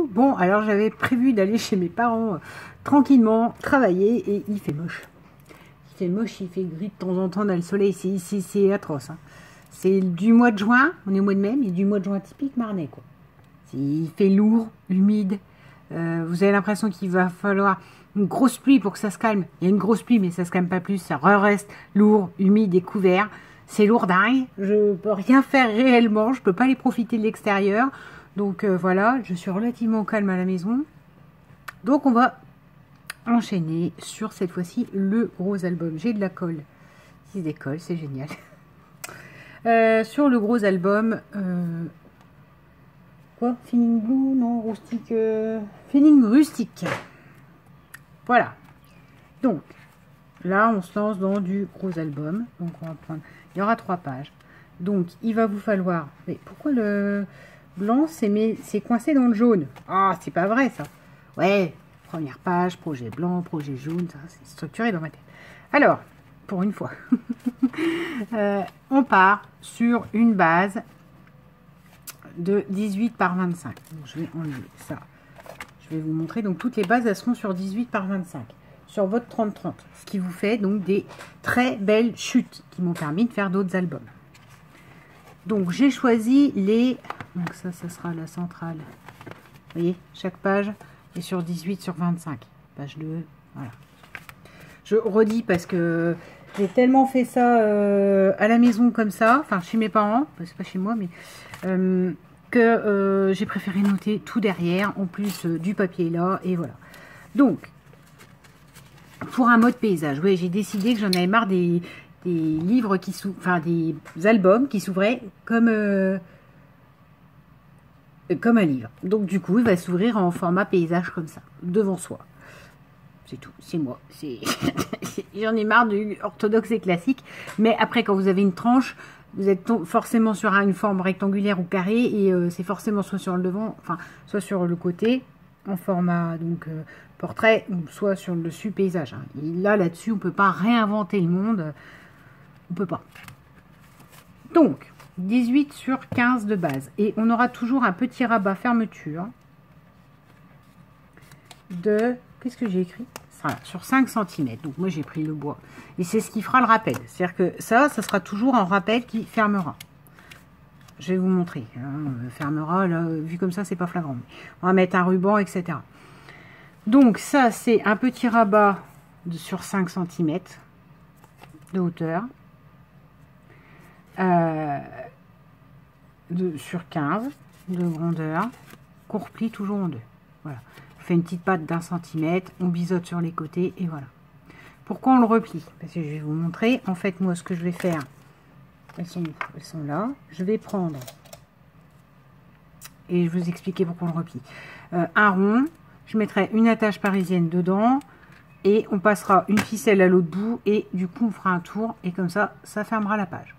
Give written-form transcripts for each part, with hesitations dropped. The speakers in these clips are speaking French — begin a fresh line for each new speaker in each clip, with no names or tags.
Bon, alors j'avais prévu d'aller chez mes parents tranquillement travailler et il fait moche. Il fait moche, il fait gris de temps en temps, on a le soleil, c'est atroce. Hein. C'est du mois de juin, on est au mois de mai, mais du mois de juin typique marnais, quoi. Il fait lourd, humide, vous avez l'impression qu'il va falloir une grosse pluie pour que ça se calme. Il y a une grosse pluie, mais ça se calme pas plus, ça reste lourd, humide et couvert. C'est lourd dingue, je peux rien faire réellement, je peux pas aller profiter de l'extérieur. Donc voilà, je suis relativement calme à la maison. Donc on va enchaîner sur cette fois-ci le gros album. J'ai de la colle qui se décolle, c'est génial. Sur le gros album, quoi? Feeling blue? Non, rustique. Feeling rustique. Voilà. Donc, là, on se lance dans du gros album. Donc, on va prendre. Il y aura 3 pages. Donc, il va vous falloir. Mais pourquoi le blanc c'est coincé dans le jaune? Ah, c'est pas vrai ça. Ouais, première page, projet blanc, projet jaune, ça c'est structuré dans ma tête. Alors, pour une fois, on part sur une base de 18 par 25. Donc, je vais enlever ça. Je vais vous montrer. Donc, toutes les bases, elles seront sur 18 par 25. Sur votre 30-30. Ce qui vous fait donc des très belles chutes qui m'ont permis de faire d'autres albums. Donc, j'ai choisi les... Donc, ça sera la centrale. Vous voyez, chaque page est sur 18 sur 25. Page 2, voilà. Je redis parce que j'ai tellement fait ça à la maison comme ça, enfin chez mes parents, c'est pas chez moi, mais que j'ai préféré noter tout derrière, en plus du papier là, et voilà. Donc, pour un mode paysage, oui, j'ai décidé que j'en avais marre des livres qui s'ouvrent, enfin des albums qui s'ouvraient comme un livre. Donc du coup, il va s'ouvrir en format paysage comme ça, devant soi. C'est tout, c'est moi. J'en ai marre du orthodoxe et classique. Mais après, quand vous avez une tranche, vous êtes forcément sur une forme rectangulaire ou carrée, et c'est forcément soit sur le devant, enfin, soit sur le côté, en format donc portrait, ou soit sur le dessus paysage. Hein. Et là-dessus, on ne peut pas réinventer le monde. On peut pas. Donc, 18 sur 15 de base. Et on aura toujours un petit rabat fermeture de... Qu'est-ce que j'ai écrit? Voilà, sur 5 cm. Donc, moi, j'ai pris le bois. Et c'est ce qui fera le rappel. C'est-à-dire que ça sera toujours un rappel qui fermera. Je vais vous montrer. Hein, fermera, là, vu comme ça, c'est pas flagrant. On va mettre un ruban, etc. Donc, ça, c'est un petit rabat sur 5 cm de hauteur. Sur 15 de grandeur, qu'on replie toujours en deux. Voilà. On fait une petite patte d'1 centimètre, on biseaute sur les côtés et voilà. Pourquoi on le replie? Parce que je vais vous montrer. En fait, moi, ce que je vais faire, elles sont là. Je vais prendre et je vais vous expliquer pourquoi on le replie. Un rond, je mettrai une attache parisienne dedans et on passera une ficelle à l'autre bout et du coup, on fera un tour et comme ça, ça fermera la page.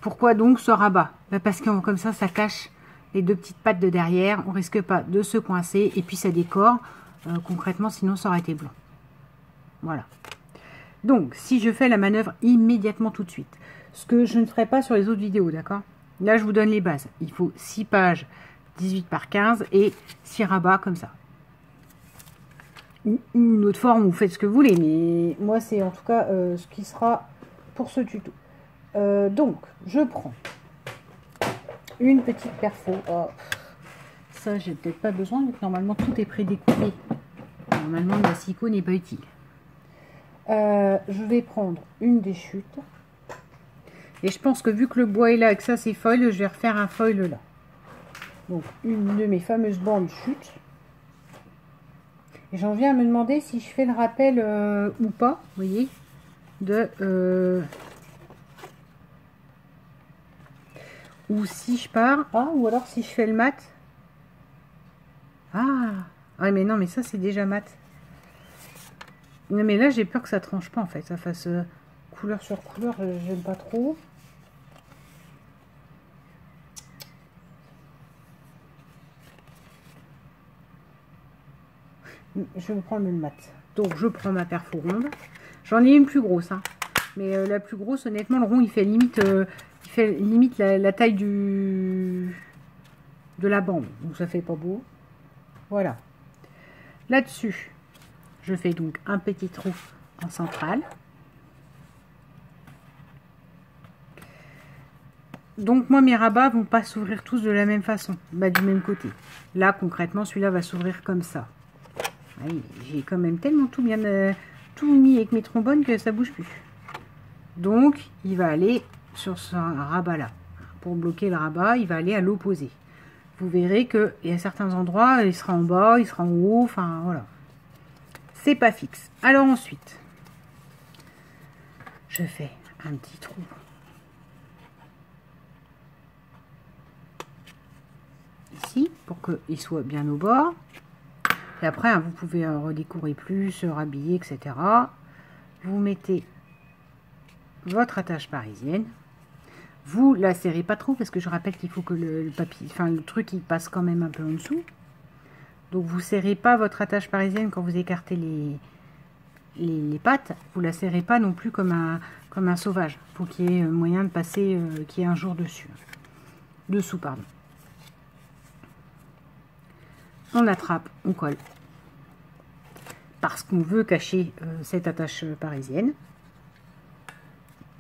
Pourquoi donc ce rabat? Parce que comme ça cache les 2 petites pattes de derrière. On risque pas de se coincer. Et puis ça décore. Concrètement, sinon ça aurait été blanc. Voilà. Donc, si je fais la manœuvre immédiatement tout de suite. Ce que je ne ferai pas sur les autres vidéos, d'accord? Là, je vous donne les bases. Il faut 6 pages 18 par 15 et 6 rabats comme ça. Ou une autre forme, vous faites ce que vous voulez. Mais moi, c'est en tout cas ce qui sera pour ce tuto. Donc, je prends une petite perfo. Oh, ça, j'ai peut-être pas besoin, donc normalement tout est prédécoupé. Normalement, la psycho n'est pas utile. Je vais prendre une des chutes. Et je pense que vu que le bois est là et que ça c'est foil, je vais refaire un foil là. Donc, une de mes fameuses bandes chutes. Et j'en viens à me demander si je fais le rappel ou pas, vous voyez, de... ou si je pars, ou alors si je fais le mat. Ouais, mais non, mais ça c'est déjà mat. Non, mais là j'ai peur que ça tranche pas en fait, ça fasse couleur sur couleur, j'aime pas trop. Je vais prendre le mat. Donc je prends ma perfo ronde. J'en ai une plus grosse, hein. Mais la plus grosse, honnêtement, le rond il fait limite. Il fait limite la taille du de la bande, donc ça fait pas beau. Voilà. Là-dessus, je fais donc un petit trou en centrale. Donc moi mes rabats vont pas s'ouvrir tous de la même façon, du même côté. Là concrètement celui-là va s'ouvrir comme ça. J'ai quand même tellement tout bien tout mis avec mes trombones que ça bouge plus. Donc il va aller sur ce rabat là. Pour bloquer le rabat, il va aller à l'opposé. Vous verrez que il y a certains endroits, il sera en bas, il sera en haut, enfin voilà. C'est pas fixe. Alors ensuite, je fais un petit trou. Ici, pour qu'il soit bien au bord. Et après, vous pouvez redécorer plus, rhabiller, etc. Vous mettez votre attache parisienne. Vous la serrez pas trop parce que je rappelle qu'il faut que le papier, le truc, il passe quand même un peu en dessous. Donc vous serrez pas votre attache parisienne quand vous écartez les pattes. Vous la serrez pas non plus comme un sauvage. Il faut qu'il y ait moyen de passer, qu'il y ait un jour dessus. Dessous, pardon. On attrape, on colle. Parce qu'on veut cacher cette attache parisienne.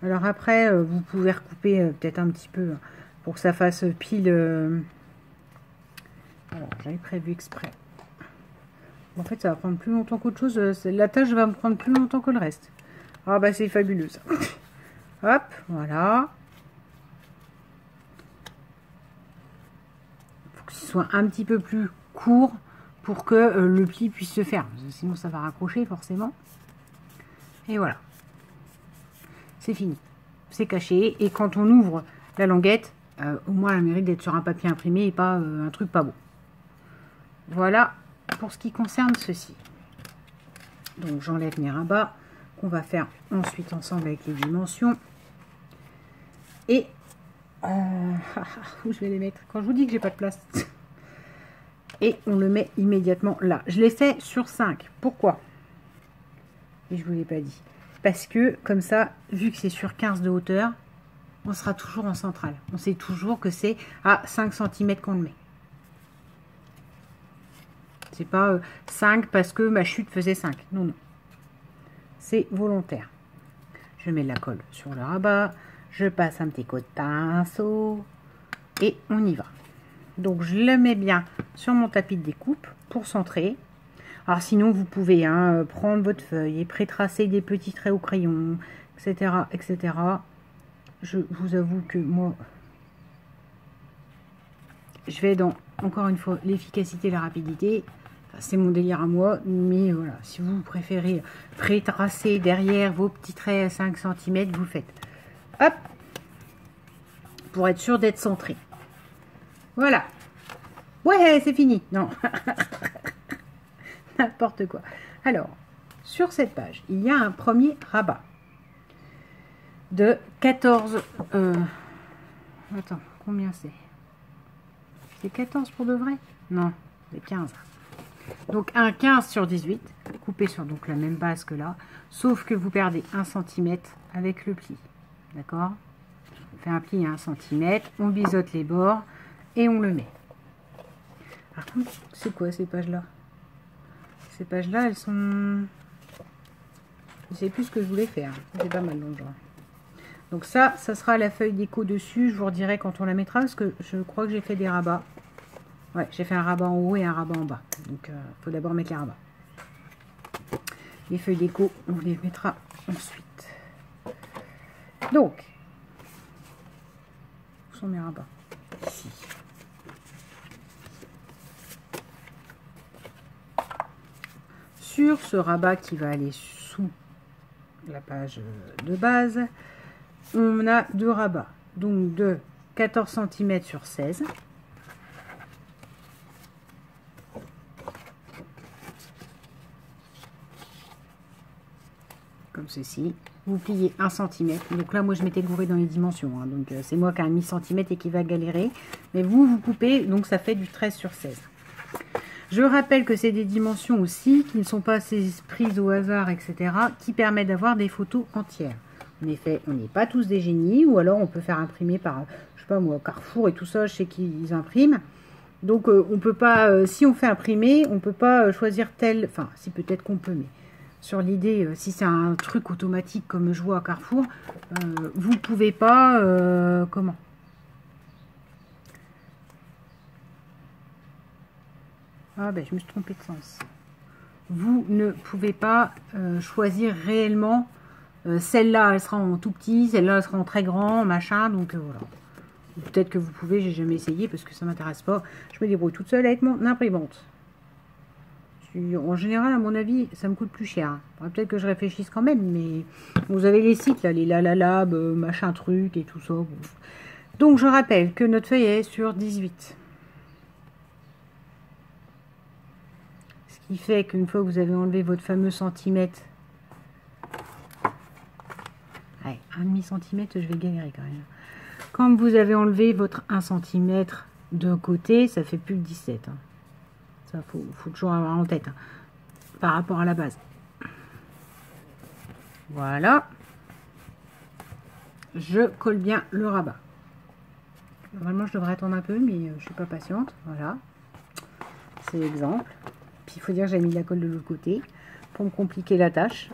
Alors après, vous pouvez recouper peut-être un petit peu pour que ça fasse pile. Alors, j'avais prévu exprès. En fait, ça va prendre plus longtemps qu'autre chose. La tâche va me prendre plus longtemps que le reste. Ah bah c'est fabuleux ça. Hop, voilà. Il faut que ce soit un petit peu plus court pour que le pli puisse se faire. Sinon ça va raccrocher forcément. Et voilà. C'est fini. C'est caché. Et quand on ouvre la languette, au moins elle mérite d'être sur un papier imprimé et pas un truc pas beau. Voilà pour ce qui concerne ceci. Donc j'enlève mes rabats qu'on va faire ensuite ensemble avec les dimensions. Et où je vais les mettre quand je vous dis que j'ai pas de place. Et on le met immédiatement là. Je l'ai fait sur 5. Pourquoi? Et je vous l'ai pas dit. Parce que comme ça, vu que c'est sur 15 de hauteur, on sera toujours en centrale. On sait toujours que c'est à 5 cm qu'on le met. C'est pas 5 parce que ma chute faisait 5. Non, non. C'est volontaire. Je mets de la colle sur le rabat. Je passe un petit coup de pinceau. Et on y va. Donc je le mets bien sur mon tapis de découpe pour centrer. Alors sinon vous pouvez prendre votre feuille et pré-tracer des petits traits au crayon, etc. etc. Je vous avoue que moi, je vais dans, encore une fois, l'efficacité et la rapidité. Enfin, c'est mon délire à moi, mais voilà, si vous préférez pré-tracer derrière vos petits traits à 5 cm, vous le faites. Hop, pour être sûr d'être centré. Voilà. Ouais, c'est fini. Non. N'importe quoi. Alors, sur cette page, il y a un premier rabat de 14... attends, combien c'est? C'est 14 pour de vrai? Non, c'est 15. Donc, un 15 sur 18, coupé sur donc la même base que là, sauf que vous perdez 1 cm avec le pli. D'accord? On fait un pli à 1 cm, on biseaute les bords et on le met. Par contre, c'est quoi ces pages-là? Ces pages-là, elles sont... Je sais plus ce que je voulais faire. C'est pas mal dans le genre. Donc ça sera la feuille déco dessus. Je vous redirai quand on la mettra parce que je crois que j'ai fait des rabats. Ouais, j'ai fait un rabat en haut et un rabat en bas. Donc, il faut d'abord mettre les rabats. Les feuilles déco, on les mettra ensuite. Donc, où sont mes rabats? Ici. Sur ce rabat qui va aller sous la page de base, on a deux rabats, donc de 14 cm sur 16. Comme ceci. Vous pliez 1 cm. Donc là, moi, je m'étais gourée dans les dimensions. Hein, donc, c'est moi qui ai un demi-centimètre et qui va galérer. Mais vous coupez, donc ça fait du 13 sur 16. Je rappelle que c'est des dimensions aussi qui ne sont pas prises au hasard, etc. qui permettent d'avoir des photos entières. En effet, on n'est pas tous des génies. Ou alors, on peut faire imprimer par, je sais pas moi, Carrefour et tout ça. Je sais qu'ils impriment. Donc on peut pas, si on fait imprimer, on peut pas choisir tel, enfin si peut-être qu'on peut, mais sur l'idée, si c'est un truc automatique comme je vois à Carrefour, vous pouvez pas, comment? Ah ben je me suis trompée de sens. Vous ne pouvez pas choisir réellement, celle-là elle sera en tout petit, celle-là elle sera en très grand, machin, donc voilà. Peut-être que vous pouvez, j'ai jamais essayé parce que ça m'intéresse pas. Je me débrouille toute seule avec mon imprimante. En général, à mon avis, ça me coûte plus cher. Peut-être que je réfléchisse quand même, mais vous avez les sites, là, les Lalalab, machin truc et tout ça. Bon. Donc, je rappelle que notre feuille est sur 18. Ce qui fait qu'une fois que vous avez enlevé votre fameux centimètre, ouais, 1,5 centimètre, je vais galérer quand même. Quand vous avez enlevé votre 1 cm de côté, ça fait plus que 17. Hein. Ça, faut toujours avoir en tête, hein, par rapport à la base. Voilà. Je colle bien le rabat. Normalement, je devrais attendre un peu, mais je suis pas patiente. Voilà. C'est l'exemple. Puis, il faut dire que j'ai mis la colle de l'autre côté pour me compliquer la tâche.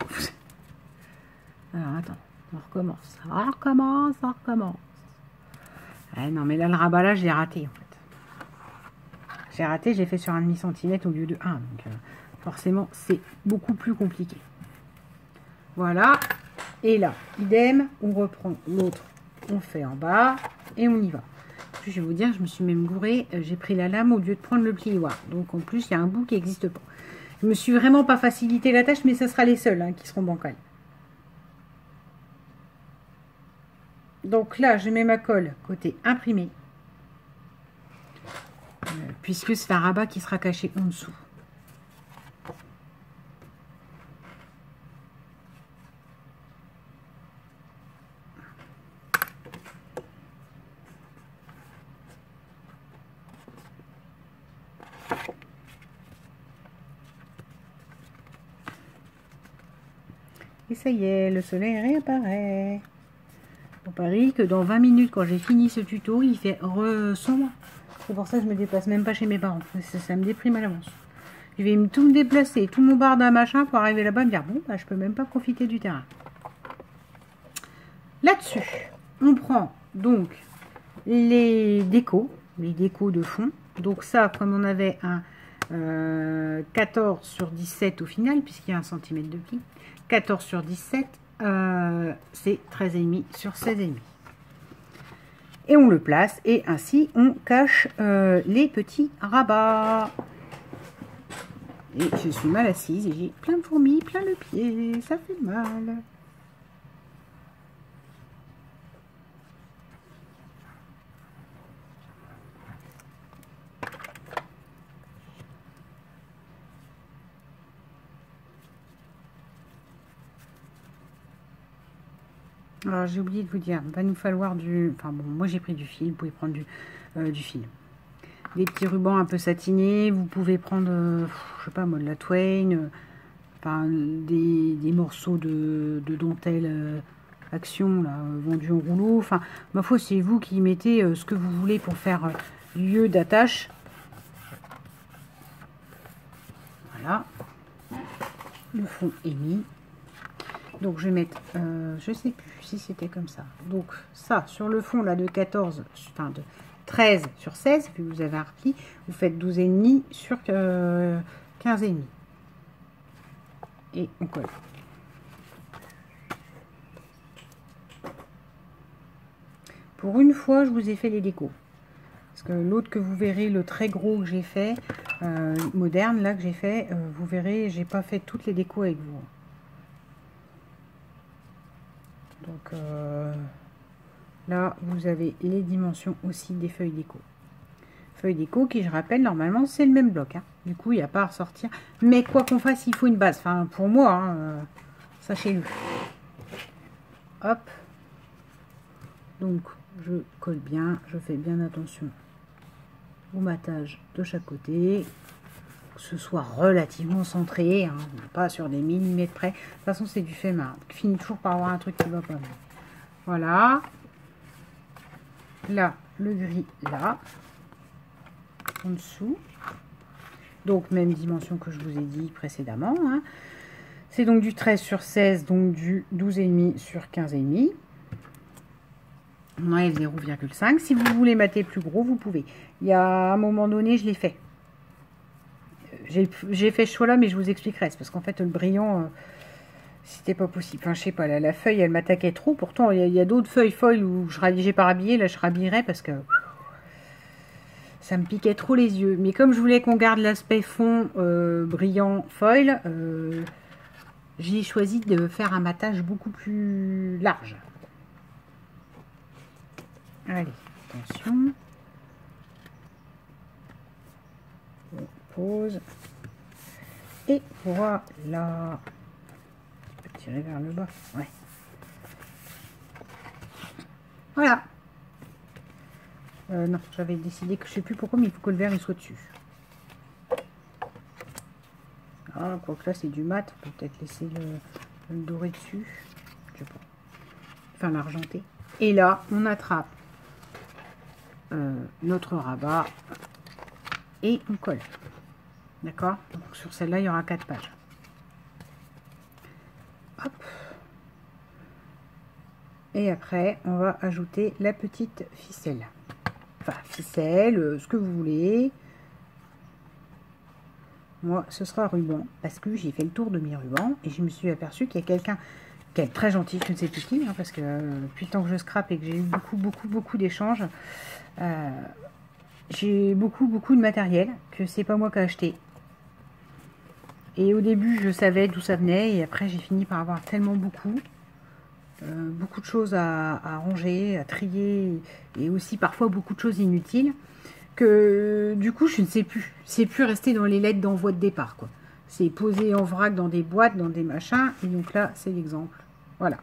Alors, attends. On recommence. On recommence, on recommence. Ouais, non, mais là, le rabat, là, j'ai raté, en fait. J'ai raté, j'ai fait sur 1,5 cm au lieu de 1. Donc, forcément, c'est beaucoup plus compliqué. Voilà. Et là, idem, on reprend l'autre, on fait en bas et on y va. Puis, je vais vous dire, je me suis même gourée. J'ai pris la lame au lieu de prendre le plioir. Donc, en plus, il y a un bout qui n'existe pas. Je me suis vraiment pas facilité la tâche, mais ce sera les seuls hein, qui seront bancales. Donc là, je mets ma colle côté imprimé. Puisque c'est un rabat qui sera caché en dessous. Et ça y est, le soleil réapparaît. On parie que dans 20 minutes, quand j'ai fini ce tuto, il fait sombre. C'est pour ça que je me déplace même pas chez mes parents. Ça me déprime à l'avance. Je vais tout me déplacer, tout mon bardin machin pour arriver là-bas et me dire bon, bah, je peux même pas profiter du terrain. Là-dessus, on prend donc les décos de fond. Donc ça, comme on avait un 14 sur 17 au final, puisqu'il y a 1 cm de pli, 14 sur 17, c'est 13,5 sur 16,5. Et on le place et ainsi on cache les petits rabats. Et je suis mal assise et j'ai plein de fourmis, plein le pied, ça fait mal. Alors j'ai oublié de vous dire, va nous falloir du... Enfin bon, moi j'ai pris du fil, vous pouvez prendre du fil. Des petits rubans un peu satinés, vous pouvez prendre, je sais pas moi, de la Twain, enfin, des morceaux de dentelle Action, là, vendus en rouleau. Enfin, ma foi, c'est vous qui mettez ce que vous voulez pour faire lieu d'attache. Voilà. Le fond est mis. Donc je vais mettre, je sais plus si c'était comme ça. Donc ça, sur le fond là de 14, enfin de 13 sur 16, puis vous avez un repli, vous faites 12,5 sur 15,5. Et on colle. Pour une fois, je vous ai fait les décos. Parce que l'autre que vous verrez, le très gros que j'ai fait, moderne là que j'ai fait, vous verrez, j'ai pas fait toutes les décos avec vous. Donc là, vous avez les dimensions aussi des feuilles déco. Feuilles déco qui, je rappelle, normalement, c'est le même bloc. Hein. Du coup, il n'y a pas à ressortir. Mais quoi qu'on fasse, il faut une base. Enfin, pour moi, hein, sachez-le. Hop. Donc, je colle bien. Je fais bien attention au matage de chaque côté. Que ce soit relativement centré. Hein, pas sur des millimètres près. De toute façon, c'est du fait main. Je finis toujours par avoir un truc qui va pas bien. Voilà. Là, le gris, là. en dessous. Donc même dimension que je vous ai dit précédemment, hein. C'est donc du 13 sur 16, donc du 12,5 sur 15,5. On enlève 0,5. Si vous voulez mater plus gros, vous pouvez. Il y a un moment donné, je l'ai fait. J'ai fait ce choix-là, mais je vous expliquerai. Parce qu'en fait, le brillant, c'était pas possible. Enfin, je sais pas, la feuille, elle m'attaquait trop. Pourtant, il y a d'autres feuilles foil où j'ai pas rhabillé. Là, je rhabillerais parce que ça me piquait trop les yeux. Mais comme je voulais qu'on garde l'aspect fond brillant foil, j'ai choisi de faire un matage beaucoup plus large. Allez, attention. On pose. Et voilà. Je peux tirer vers le bas. Ouais. Voilà. Non, j'avais décidé que je sais plus pourquoi, mais il faut que le vert il soit dessus. Ah, quoique là c'est du mat, on peut peut-être laisser le doré dessus. Je sais pas. Enfin l'argenté. Et là, on attrape notre rabat et on colle. D'accord? Donc sur celle-là, il y aura 4 pages. Hop. Et après, on va ajouter la petite ficelle. Enfin, ficelle, ce que vous voulez. Moi, ce sera ruban, parce que j'ai fait le tour de mes rubans et je me suis aperçue qu'il y a quelqu'un qui est très gentil, je ne sais plus qui, hein, parce que depuis le temps que je scrape et que j'ai eu beaucoup d'échanges, j'ai beaucoup de matériel que c'est pas moi qui ai acheté. Et au début, je savais d'où ça venait et après, j'ai fini par avoir tellement beaucoup de choses à ranger, à trier et aussi parfois beaucoup de choses inutiles que du coup, je ne sais plus. C'est plus resté dans les lettres d'envoi de départ, quoi. C'est posé en vrac dans des boîtes, dans des machins. Et donc là, c'est l'exemple. Voilà.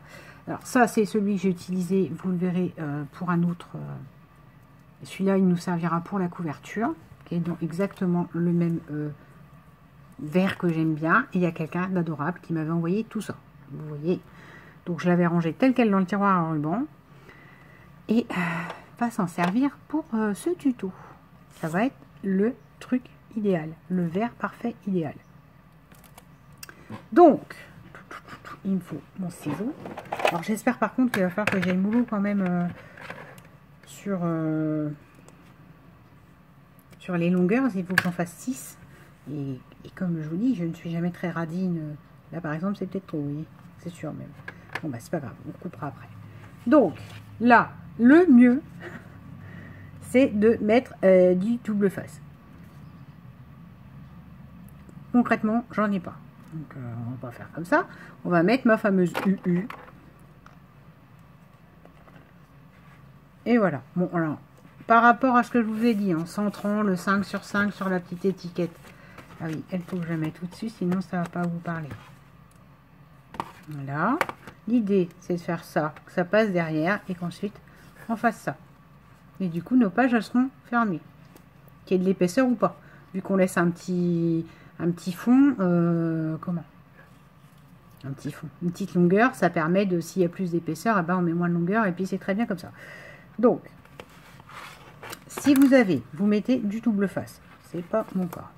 Alors ça, c'est celui que j'ai utilisé. Vous le verrez pour un autre. Celui-là, il nous servira pour la couverture, qui est donc exactement le même vert que j'aime bien. Et il y a quelqu'un d'adorable qui m'avait envoyé tout ça. Vous voyez. Donc je l'avais rangé tel quel dans le tiroir à ruban. Et va s'en servir pour ce tuto. Ça va être le truc idéal. Le vert parfait idéal. Donc, il me faut mon ciseau. Alors j'espère par contre qu'il va falloir que j'aille mollo quand même sur les longueurs. Il faut que j'en fasse 6. Et comme je vous dis, je ne suis jamais très radine. Là par exemple, c'est peut-être trop, oui. C'est sûr même. Bon bah c'est pas grave, on coupera après. Donc, là, le mieux, c'est de mettre du double face. Concrètement, j'en ai pas. Donc, on va faire comme ça. On va mettre ma fameuse UU. Et voilà. Bon, alors, par rapport à ce que je vous ai dit, en centrant le 5 sur 5 sur la petite étiquette. Ah oui, il faut que je la mette au-dessus, sinon ça ne va pas vous parler. Voilà. L'idée, c'est de faire ça, que ça passe derrière et qu'ensuite, on fasse ça. Et du coup, nos pages, elles seront fermées. Qu'il y ait de l'épaisseur ou pas. Vu qu'on laisse un petit fond, comment? Un petit fond. Une petite longueur, ça permet de, s'il y a plus d'épaisseur, eh ben on met moins de longueur et puis c'est très bien comme ça. Donc, si vous avez, vous mettez du double face. C'est pas mon cas.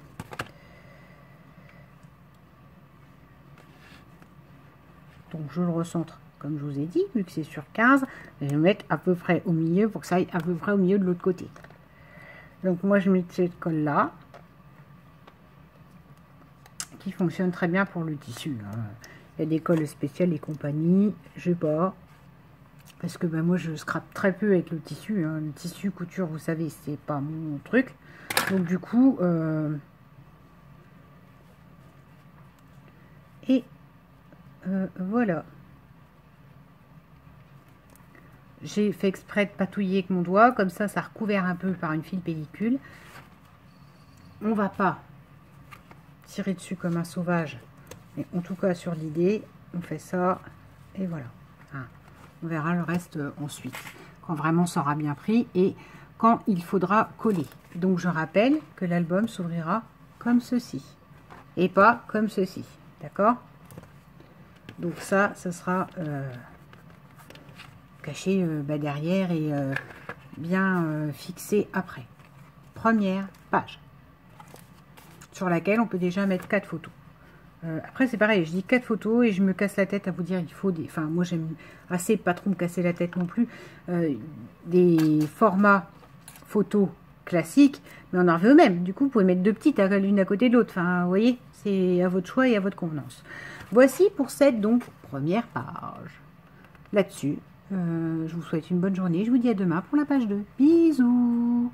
Donc, je le recentre comme je vous ai dit, vu que c'est sur 15, je vais mettre à peu près au milieu pour que ça aille à peu près au milieu de l'autre côté. Donc moi je mets cette colle là, qui fonctionne très bien pour le tissu. Hein. Il y a des colles spéciales et compagnie, je sais pas, parce que ben, moi je scrape très peu avec le tissu. Hein. Le tissu couture, vous savez, c'est pas mon truc. Donc du coup, voilà. J'ai fait exprès de patouiller avec mon doigt, comme ça, ça recouvert un peu par une file pellicule. On va pas tirer dessus comme un sauvage, mais en tout cas sur l'idée, on fait ça, et voilà. Hein. On verra le reste ensuite, quand vraiment ça aura bien pris, et quand il faudra coller. Donc je rappelle que l'album s'ouvrira comme ceci, et pas comme ceci, d'accord? Donc ça, ce sera... caché derrière et bien fixé après. Première page sur laquelle on peut déjà mettre 4 photos. Après, c'est pareil, je dis 4 photos et je me casse la tête à vous dire il faut des... Enfin, moi, j'aime assez pas trop me casser la tête non plus. Des formats photos classiques, mais on en veut eux-mêmes. Du coup, vous pouvez mettre 2 petites l'une à côté de l'autre. Enfin, vous voyez, c'est à votre choix et à votre convenance. Voici pour cette, donc, première page. Là-dessus, je vous souhaite une bonne journée. Je vous dis à demain pour la page 2. Bisous!